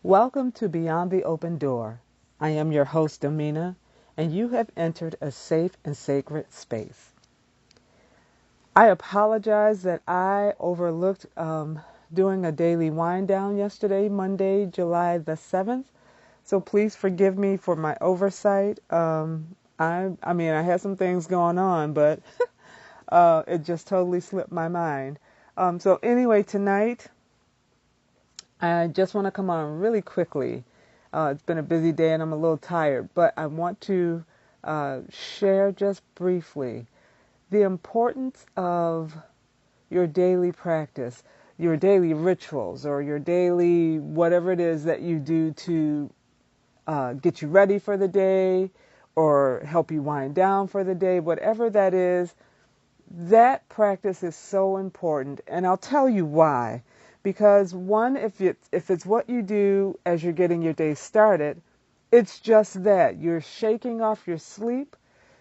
Welcome to Beyond the Open Door. I am your host, Domina, and you have entered a safe and sacred space. I apologize that I overlooked doing a daily wind down yesterday, Monday, July the 7th. So please forgive me for my oversight. I had some things going on, but it just totally slipped my mind. So anyway, tonight, I just want to come on really quickly. It's been a busy day and I'm a little tired, but I want to share just briefly the importance of your daily practice, your daily rituals, or your daily whatever it is that you do to get you ready for the day or help you wind down for the day, whatever that is. That practice is so important, and I'll tell you why. Because one, if it's what you do as you're getting your day started, it's just that. You're shaking off your sleep.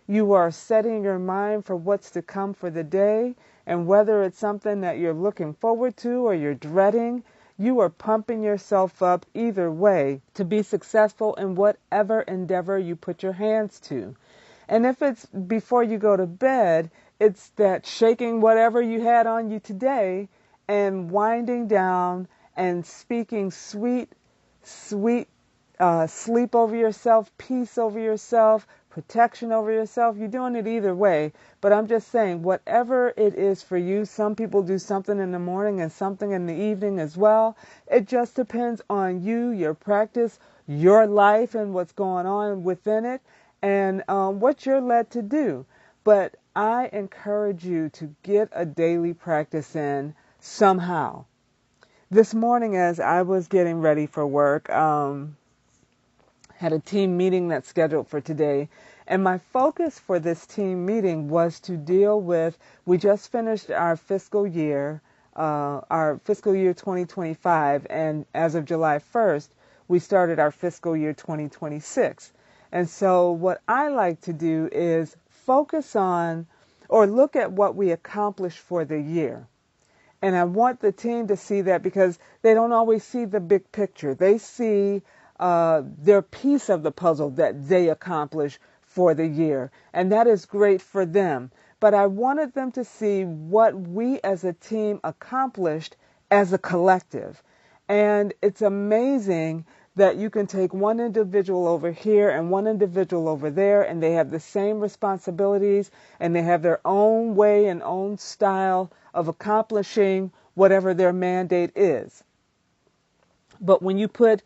You are setting your mind for what's to come for the day, and whether it's something that you're looking forward to or you're dreading, you are pumping yourself up either way to be successful in whatever endeavor you put your hands to. And if it's before you go to bed, it's that shaking whatever you had on you today and winding down and speaking sweet sleep over yourself, peace over yourself, protection over yourself. You're doing it either way. But I'm just saying, whatever it is for you, some people do something in the morning and something in the evening as well. It just depends on you, your practice, your life, and what's going on within it, and what you're led to do. But I encourage you to get a daily practice in somehow. This morning, as I was getting ready for work, had a team meeting that's scheduled for today, and my focus for this team meeting was to deal with, we just finished our fiscal year 2025, and as of July 1st, we started our fiscal year 2026. And so what I like to do is focus on or look at what we accomplished for the year. And I want the team to see that because they don't always see the big picture. They see their piece of the puzzle that they accomplish for the year. And that is great for them. But I wanted them to see what we as a team accomplished as a collective. And it's amazing that you can take one individual over here and one individual over there, and they have the same responsibilities, and they have their own way and own style of accomplishing whatever their mandate is. But when you put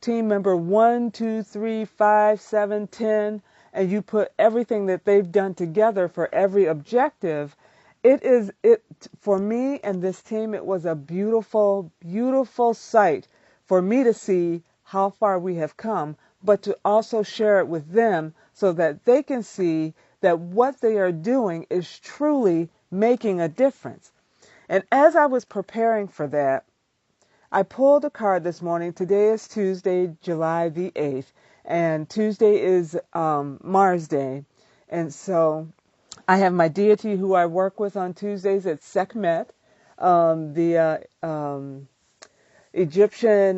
team member 1, 2, 3, 5, 7, 10, and you put everything that they've done together for every objective, it for me and this team, it was a beautiful, beautiful sight for me to see how far we have come, but to also share it with them so that they can see that what they are doing is truly making a difference. And as I was preparing for that, I pulled a card this morning. Today is Tuesday, July the 8th, and Tuesday is Mars Day. And so I have my deity who I work with on Tuesdays at Sekhmet, the Egyptian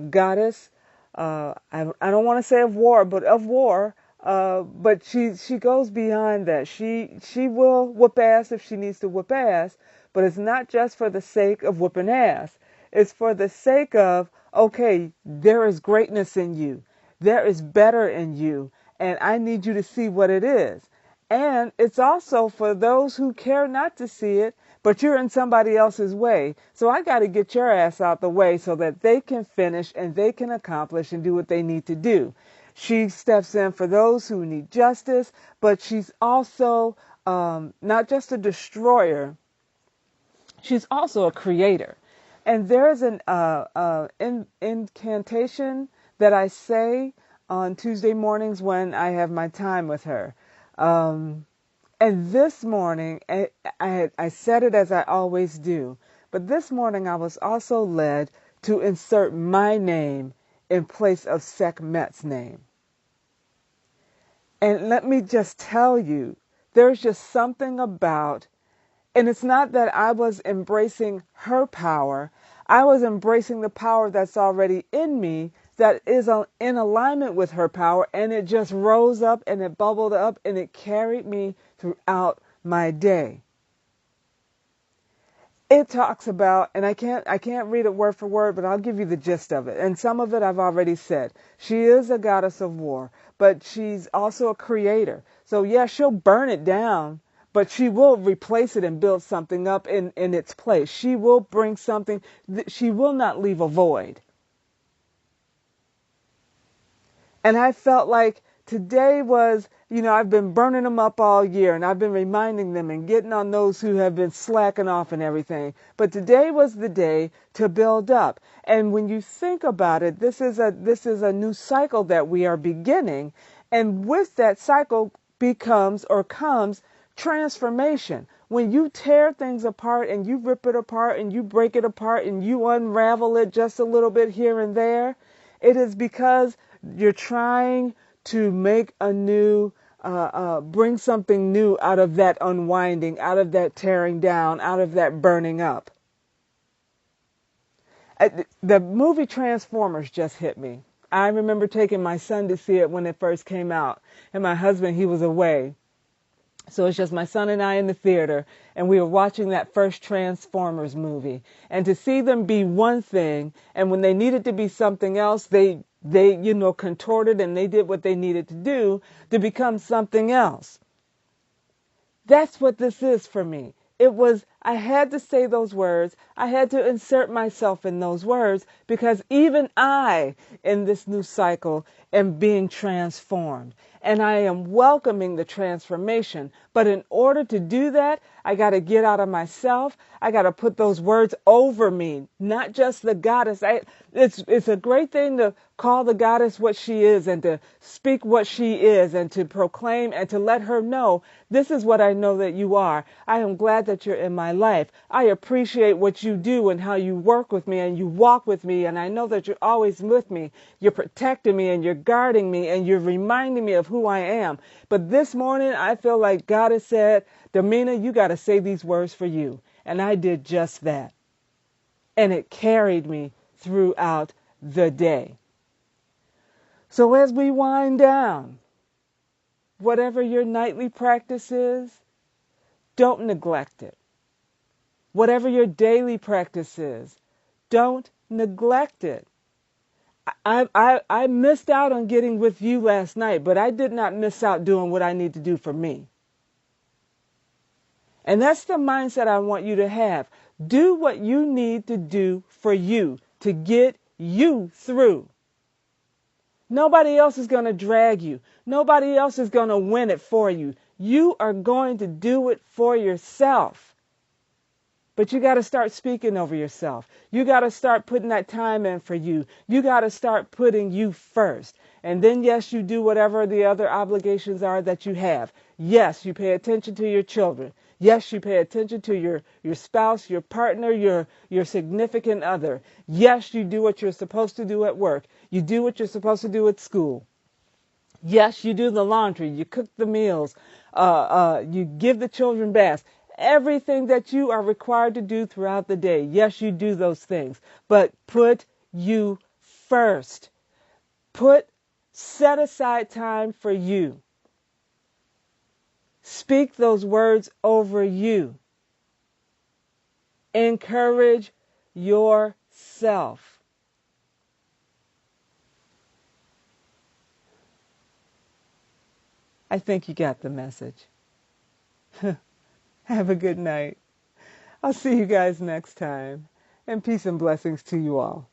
goddess. I don't want to say of war, but of war. But she goes beyond that. She will whoop ass if she needs to whoop ass, but it's not just for the sake of whooping ass. It's for the sake of, okay, there is greatness in you. There is better in you, and I need you to see what it is. And it's also for those who care not to see it, but you're in somebody else's way. So I got to get your ass out the way so that they can finish and they can accomplish and do what they need to do. She steps in for those who need justice, but she's also not just a destroyer, she's also a creator. And there's an incantation that I say on Tuesday mornings when I have my time with her. And this morning, I said it as I always do, but this morning I was also led to insert my name in place of Sekhmet's name. And let me just tell you, there's just something about And it's not that I was embracing her power. I was embracing the power that's already in me that is in alignment with her power. And it just rose up and it bubbled up and it carried me throughout my day. It talks about, and I can't read it word for word, but I'll give you the gist of it. And some of it I've already said. She is a goddess of war, but she's also a creator. So yeah, she'll burn it down, but she will replace it and build something up in its place. She will bring something, she will not leave a void. And I felt like today was, I've been burning them up all year and I've been reminding them and getting on those who have been slacking off and everything. But today was the day to build up. And when you think about it, this is a new cycle that we are beginning. And with that cycle comes transformation. When you tear things apart and you rip it apart and you break it apart and you unravel it just a little bit here and there, it is because you're trying to make a new, bring something new out of that unwinding, out of that tearing down, out of that burning up. The movie Transformers just hit me. I remember taking my son to see it when it first came out. And my husband, he was away. So it's just my son and I in the theater, and we were watching that first Transformers movie. And to see them be one thing, and when they needed to be something else, they contorted and they did what they needed to do to become something else. That's what this is for me. I had to say those words. I had to insert myself in those words because even I, in this new cycle, am being transformed. And I am welcoming the transformation. But in order to do that, I got to get out of myself. I got to put those words over me, not just the goddess. It's a great thing to call the goddess what she is and to speak what she is and to proclaim and to let her know, this is what I know that you are. I am glad that you're in my life. I appreciate what you do and how you work with me and you walk with me. And I know that you're always with me. You're protecting me and you're guarding me and you're reminding me of who I am. But this morning, I feel like God has said, Domina, you got to say these words for you. And I did just that. And it carried me throughout the day. So as we wind down, whatever your nightly practice is, don't neglect it. Whatever your daily practice is, don't neglect it. I missed out on getting with you last night, but I did not miss out doing what I need to do for me. And that's the mindset I want you to have. Do what you need to do for you to get you through. Nobody else is going to drag you. Nobody else is going to win it for you. You are going to do it for yourself. But you got to start speaking over yourself. You got to start putting that time in for you. You got to start putting you first. And then, yes, you do whatever the other obligations are that you have. Yes, you pay attention to your children. Yes, you pay attention to your spouse, your partner, your significant other. Yes, you do what you're supposed to do at work. You do what you're supposed to do at school. Yes, you do the laundry. You cook the meals. You give the children baths. Everything that you are required to do throughout the day. Yes, you do those things. But put you first. Set aside time for you. Speak those words over you. Encourage yourself. I think you got the message. Have a good night. I'll see you guys next time. And peace and blessings to you all.